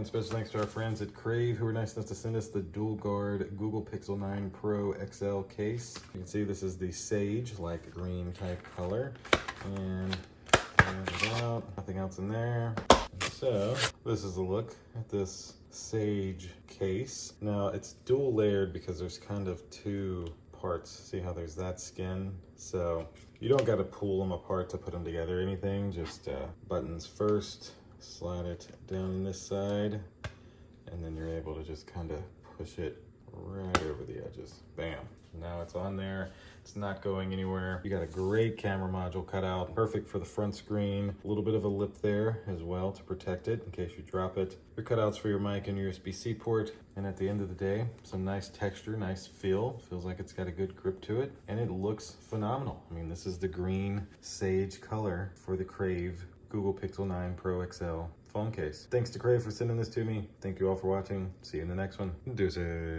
And special thanks to our friends at Crave who were nice enough to send us the dual guard Google Pixel 9 Pro XL case. You can see this is the sage, like green type color. And it out, nothing else in there. And so this is a look at this sage case. Now it's dual layered because there's kind of two parts. See how there's that skin? So you don't got to pull them apart to put them together or anything. Just buttons first, slide it down this side, and then you're able to just kind of push it right over the edges. Bam. Now it's on there. It's not going anywhere. You got a great camera module cut out. Perfect for the front screen. A little bit of a lip there as well to protect it in case you drop it. Your cutouts for your mic and USB-C port. And at the end of the day, some nice texture, nice feel. Feels like it's got a good grip to it. And it looks phenomenal. I mean, this is the green sage color for the Crave Google Pixel 9 Pro XL phone case. Thanks to Crave for sending this to me. Thank you all for watching. See you in the next one. Deuces.